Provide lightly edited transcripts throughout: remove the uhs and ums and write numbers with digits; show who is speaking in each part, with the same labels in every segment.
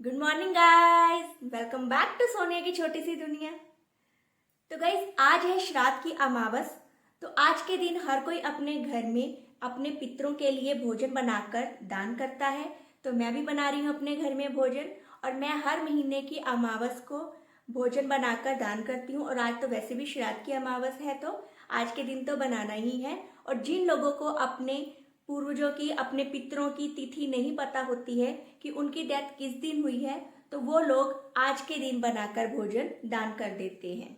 Speaker 1: Good morning guys, welcome back to Sonia की छोटी सी दुनिया। तो गाइस, आज है श्राद्ध की अमावस। तो आज के दिन हर कोई अपने घर में अपने पितरों के लिए भोजन बनाकर दान करता है। तो मैं भी बना रही हूँ अपने घर में भोजन, और मैं हर महीने की अमावस को भोजन बनाकर दान करती हूँ। और आज तो वैसे भी श्राद्ध की अमावस है, तो आज के दिन तो बनाना ही है। और जिन लोगों को अपने पूर्वजों की, अपने पितरों की तिथि नहीं पता होती है कि उनकी डेथ किस दिन हुई है, तो वो लोग आज के दिन बनाकर भोजन दान कर देते हैं।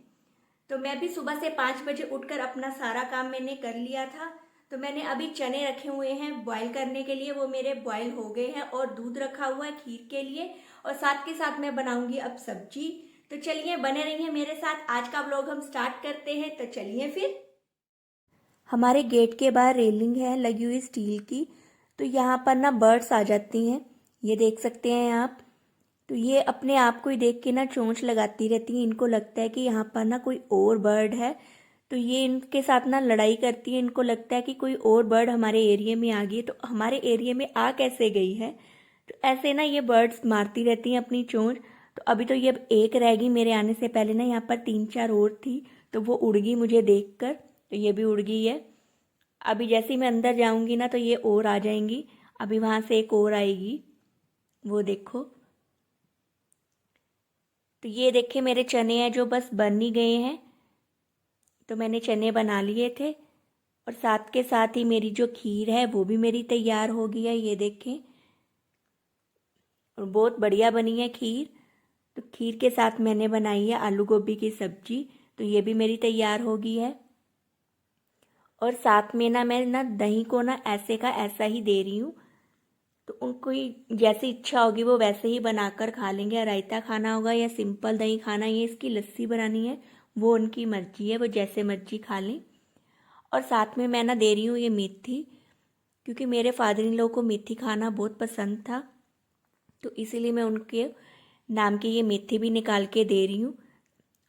Speaker 1: तो मैं भी सुबह से 5 बजे उठकर अपना सारा काम मैंने कर लिया था। तो मैंने अभी चने रखे हुए हैं बॉईल करने के लिए, वो मेरे बॉईल हो गए हैं। और दूध रखा हुआ है खीर के लिए, और साथ के साथ मैं बनाऊंगी अब सब्जी। तो चलिए बने रहिए मेरे साथ। आज का व्लॉग हम स्टार्ट करते हैं। तो चलिए फिर। हमारे गेट के बाहर रेलिंग है लगी हुई स्टील की, तो यहाँ पर ना बर्ड्स आ जाती हैं, ये देख सकते हैं आप। तो ये अपने आप को ही देख के ना चोंच लगाती रहती हैं। इनको लगता है कि यहाँ पर ना कोई और बर्ड है, तो ये इनके साथ ना लड़ाई करती है। इनको लगता है कि कोई और बर्ड हमारे एरिया में आ गई है, तो हमारे एरिया में आ कैसे गई है। तो ऐसे ना ये बर्ड्स मारती रहती हैं अपनी चोंच। तो अभी तो ये एक रह गई, मेरे आने से पहले ना यहाँ पर 3-4 और थी, तो वो उड़ गई मुझे देखकर। तो ये भी उड़ गई है। अभी जैसे ही मैं अंदर जाऊंगी ना, तो ये और आ जाएंगी। अभी वहां से एक और आएगी, वो देखो। तो ये देखे मेरे चने हैं जो बस बन ही गए हैं। तो मैंने चने बना लिए थे, और साथ के साथ ही मेरी जो खीर है वो भी मेरी तैयार हो गई है, ये देखें। और बहुत बढ़िया बनी है खीर। तो खीर के साथ मैंने बनाई है आलू गोभी की सब्जी, तो ये भी मेरी तैयार हो गई है। और साथ में ना मैं ना दही को ना ऐसे का ऐसा ही दे रही हूँ। तो उनको ही जैसी इच्छा होगी वो वैसे ही बनाकर खा लेंगे। रायता खाना होगा या सिंपल दही खाना, ये इसकी लस्सी बनानी है, वो उनकी मर्जी है, वो जैसे मर्जी खा लें। और साथ में मैं ना दे रही हूँ ये मेथी, क्योंकि मेरे फादर इन लोगों को मेथी खाना बहुत पसंद था, तो इसीलिए मैं उनके नाम की ये मेथी भी निकाल के दे रही हूँ।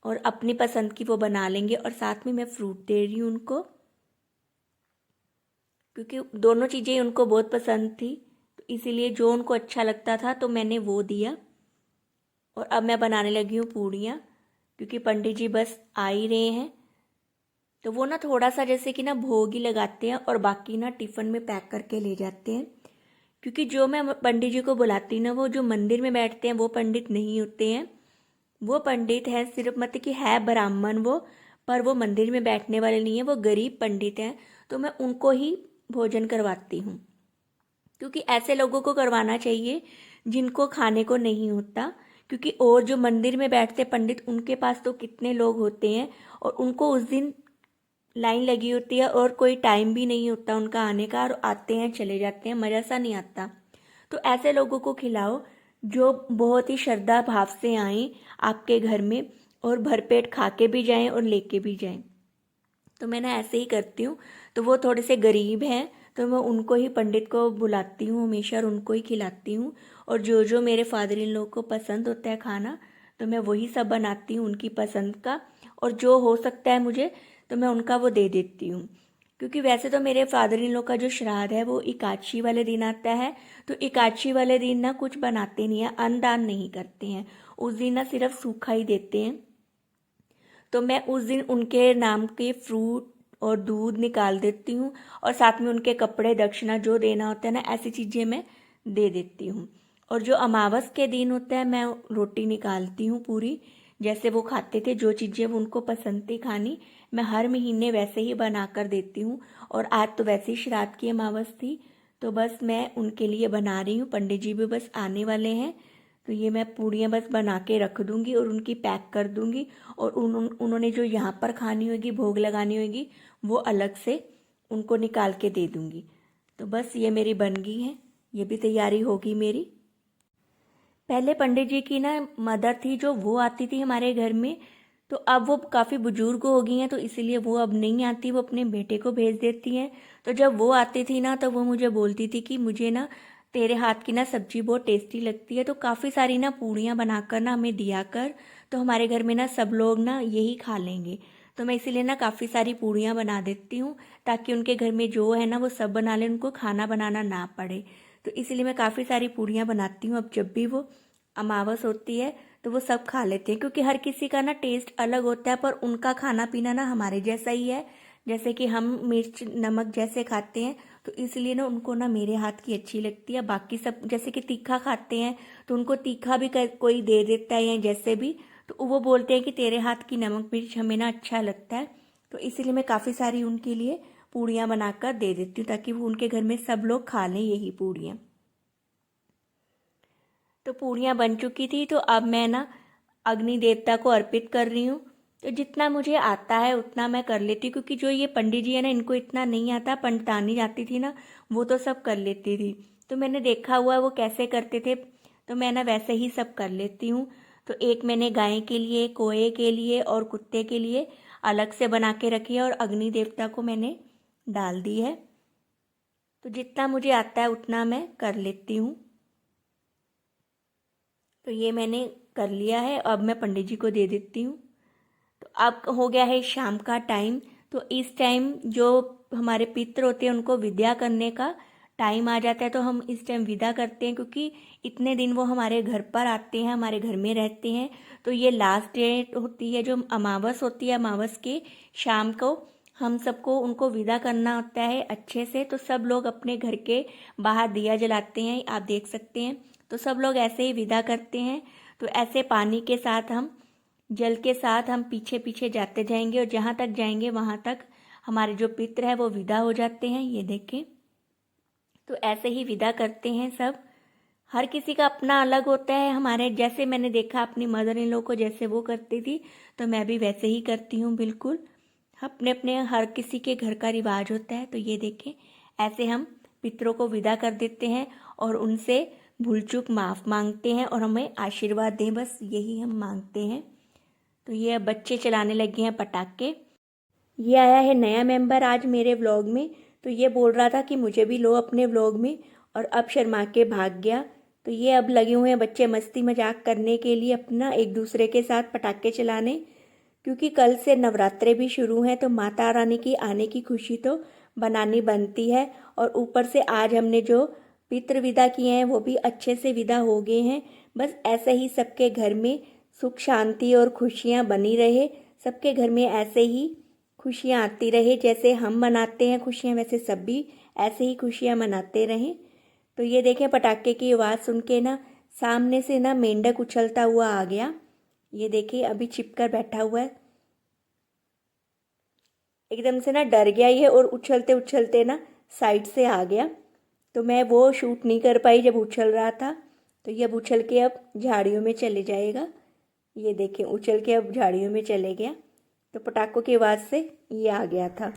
Speaker 1: और अपनी पसंद की वो बना लेंगे। और साथ में मैं फ्रूट दे रही हूँ उनको, क्योंकि दोनों चीज़ें उनको बहुत पसंद थी, तो इसीलिए जो उनको अच्छा लगता था तो मैंने वो दिया। और अब मैं बनाने लगी हूँ पूड़ियाँ, क्योंकि पंडित जी बस आ ही रहे हैं। तो वो ना थोड़ा सा जैसे कि ना भोग ही लगाते हैं, और बाकी ना टिफ़िन में पैक करके ले जाते हैं। क्योंकि जो मैं पंडित जी को बुलाती ना, वो जो मंदिर में बैठते हैं वो पंडित नहीं होते हैं। वो पंडित है सिर्फ, मतलब कि है ब्राह्मण वो, पर वो मंदिर में बैठने वाले नहीं है, वो गरीब पंडित हैं। तो मैं उनको ही भोजन करवाती हूँ, क्योंकि ऐसे लोगों को करवाना चाहिए जिनको खाने को नहीं होता। क्योंकि और जो मंदिर में बैठते पंडित, उनके पास तो कितने लोग होते हैं, और उनको उस दिन लाइन लगी होती है, और कोई टाइम भी नहीं होता उनका आने का, और आते हैं चले जाते हैं, मज़ा सा नहीं आता। तो ऐसे लोगों को खिलाओ जो बहुत ही श्रद्धा भाव से आएँ आपके घर में, और भरपेट खा के भी जाएं और लेके भी जाएं। तो मैं ना ऐसे ही करती हूँ। तो वो थोड़े से गरीब हैं, तो मैं उनको ही, पंडित को बुलाती हूँ हमेशा, और उनको ही खिलाती हूँ। और जो जो मेरे फादर इन लोग को पसंद होता है खाना, तो मैं वही सब बनाती हूँ उनकी पसंद का। और जो हो सकता है मुझे, तो मैं उनका वो दे देती हूँ। क्योंकि वैसे तो मेरे फादर इन लोग का जो श्राद्ध है वो एकादशी वाले दिन आता है। तो एकादशी वाले दिन ना कुछ बनाते नहीं हैं, अन्नदान नहीं करते हैं। उस दिन ना सिर्फ सूखा ही देते हैं। तो मैं उस दिन उनके नाम के फ्रूट और दूध निकाल देती हूँ, और साथ में उनके कपड़े, दक्षिणा जो देना होता है ना, ऐसी चीज़ें मैं दे देती हूँ। और जो अमावस के दिन होता है, मैं रोटी निकालती हूँ पूरी, जैसे वो खाते थे, जो चीज़ें वो उनको पसंद थी खानी, मैं हर महीने वैसे ही बना कर देती हूँ। और आज तो वैसे ही श्राद्ध की अमावस थी, तो बस मैं उनके लिए बना रही हूँ। पंडित जी भी बस आने वाले हैं, तो ये मैं पूड़ियाँ बस बना के रख दूँगी और उनकी पैक कर दूँगी। और उन्होंने जो यहाँ पर खानी होगी, भोग लगानी होगी, वो अलग से उनको निकाल के दे दूँगी। तो बस ये मेरी बन गई है, ये भी तैयारी होगी मेरी। पहले पंडित जी की ना मदर थी जो, वो आती थी हमारे घर में। तो अब वो काफ़ी बुजुर्ग हो गई हैं, तो इसीलिए वो अब नहीं आती, वो अपने बेटे को भेज देती हैं। तो जब वो आती थी ना, तो वो मुझे बोलती थी कि मुझे ना तेरे हाथ की ना सब्जी बहुत टेस्टी लगती है, तो काफ़ी सारी ना पूड़ियाँ बनाकर ना हमें दिया कर, तो हमारे घर में ना सब लोग ना यही खा लेंगे। तो मैं इसीलिए ना काफ़ी सारी पूड़ियाँ बना देती हूँ, ताकि उनके घर में जो है ना वो सब बना लें, उनको खाना बनाना ना पड़े। तो इसीलिए मैं काफ़ी सारी पूड़ियाँ बनाती हूँ अब जब भी वो अमावस होती है तो वो सब खा लेते हैं, क्योंकि हर किसी का ना टेस्ट अलग होता है, पर उनका खाना पीना ना हमारे जैसा ही है। जैसे कि हम मिर्च नमक जैसे खाते हैं, तो इसलिए ना उनको ना मेरे हाथ की अच्छी लगती है। बाकी सब जैसे कि तीखा खाते हैं तो उनको तीखा भी कोई दे देता है या जैसे भी, तो वो बोलते हैं कि तेरे हाथ की नमक मिर्च हमें ना अच्छा लगता है। तो इसीलिए मैं काफ़ी सारी उनके लिए पूड़ियाँ बनाकर दे देती हूँ, ताकि वो उनके घर में सब लोग खा लें यही पूड़ियाँ। तो पूड़ियाँ बन चुकी थी, तो अब मैं ना अग्नि देवता को अर्पित कर रही हूँ। तो जितना मुझे आता है उतना मैं कर लेती हूँ, क्योंकि जो ये पंडित जी है ना, इनको इतना नहीं आता। पंडितानी जाती थी ना, वो तो सब कर लेती थी, तो मैंने देखा हुआ है वो कैसे करते थे, तो मैं ना वैसे ही सब कर लेती हूँ। तो एक मैंने गाय के लिए, कोए के लिए और कुत्ते के लिए अलग से बना के रखी है, और अग्नि देवता को मैंने डाल दी है। तो जितना मुझे आता है उतना मैं कर लेती हूँ। तो ये मैंने कर लिया है, अब मैं पंडित जी को दे देती हूँ। तो अब हो गया है शाम का टाइम। तो इस टाइम जो हमारे पितृ होते हैं उनको विदा करने का टाइम आ जाता है, तो हम इस टाइम विदा करते हैं, क्योंकि इतने दिन वो हमारे घर पर आते हैं, हमारे घर में रहते हैं। तो ये लास्ट डेट होती है, जो अमावस होती है, अमावस के शाम को हम सबको उनको विदा करना होता है अच्छे से। तो सब लोग अपने घर के बाहर दिया जलाते हैं, आप देख सकते हैं। तो सब लोग ऐसे ही विदा करते हैं। तो ऐसे पानी के साथ हम, जल के साथ हम पीछे पीछे जाते जाएंगे, और जहाँ तक जाएंगे वहाँ तक हमारे जो पितृ है वो विदा हो जाते हैं। ये देखें, तो ऐसे ही विदा करते हैं सब। हर किसी का अपना अलग होता है। हमारे जैसे मैंने देखा अपनी मदर इन लॉ को जैसे वो करती थी, तो मैं भी वैसे ही करती हूँ बिल्कुल। अपने अपने हर किसी के घर का रिवाज होता है। तो ये देखें, ऐसे हम पितरों को विदा कर देते हैं और उनसे भूल चूक माफ़ मांगते हैं, और हमें आशीर्वाद दें, बस यही हम मांगते हैं। तो ये अब बच्चे चलाने लगे हैं पटाखे। ये आया है नया मेंबर आज मेरे व्लॉग में, तो ये बोल रहा था कि मुझे भी लो अपने व्लॉग में, और अब शर्मा के भाग गया। तो ये अब लगे हुए हैं बच्चे मस्ती मजाक करने के लिए अपना एक दूसरे के साथ पटाखे चलाने, क्योंकि कल से नवरात्रे भी शुरू हैं। तो माता रानी की आने की खुशी तो बनानी बनती है, और ऊपर से आज हमने जो पितृ विदा किए हैं वो भी अच्छे से विदा हो गए हैं। बस ऐसे ही सबके घर में सुख शांति और खुशियाँ बनी रहे, सबके घर में ऐसे ही खुशियाँ आती रहे। जैसे हम मनाते हैं खुशियाँ, वैसे सब भी ऐसे ही खुशियाँ मनाते रहें। तो ये देखें, पटाखे की आवाज़ सुन के ना सामने से ना मेंढक उछलता हुआ आ गया। ये देखिए, अभी छिपकर बैठा हुआ है। एकदम से ना डर गया ये, और उछलते उछलते ना साइड से आ गया। तो मैं वो शूट नहीं कर पाई जब उछल रहा था। तो ये अब उछल के अब झाड़ियों में चले जाएगा। ये देखें, उछल के अब झाड़ियों में चले गया। तो पटाखों की आवाज़ से ये आ गया था।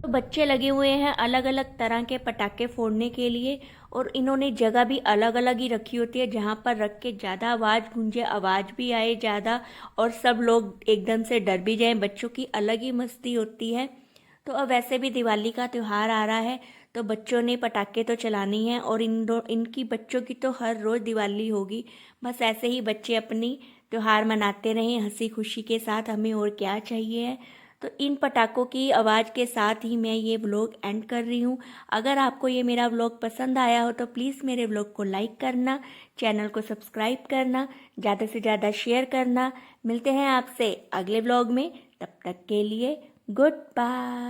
Speaker 1: तो बच्चे लगे हुए हैं अलग अलग तरह के पटाखे फोड़ने के लिए, और इन्होंने जगह भी अलग अलग ही रखी होती है, जहाँ पर रख के ज़्यादा आवाज़ गूंजे, आवाज़ भी आए ज़्यादा, और सब लोग एकदम से डर भी जाएं। बच्चों की अलग ही मस्ती होती है। तो अब वैसे भी दिवाली का त्यौहार आ रहा है, तो बच्चों ने पटाखे तो चलाने ही हैं, और इनकी बच्चों की तो हर रोज़ दिवाली होगी। बस ऐसे ही बच्चे अपनी त्यौहार मनाते रहें हंसी खुशी के साथ, हमें और क्या चाहिए है। तो इन पटाखों की आवाज़ के साथ ही मैं ये व्लॉग एंड कर रही हूँ। अगर आपको ये मेरा व्लॉग पसंद आया हो तो प्लीज़ मेरे व्लॉग को लाइक करना, चैनल को सब्सक्राइब करना, ज़्यादा से ज़्यादा शेयर करना। मिलते हैं आपसे अगले व्लॉग में, तब तक के लिए गुड बाय।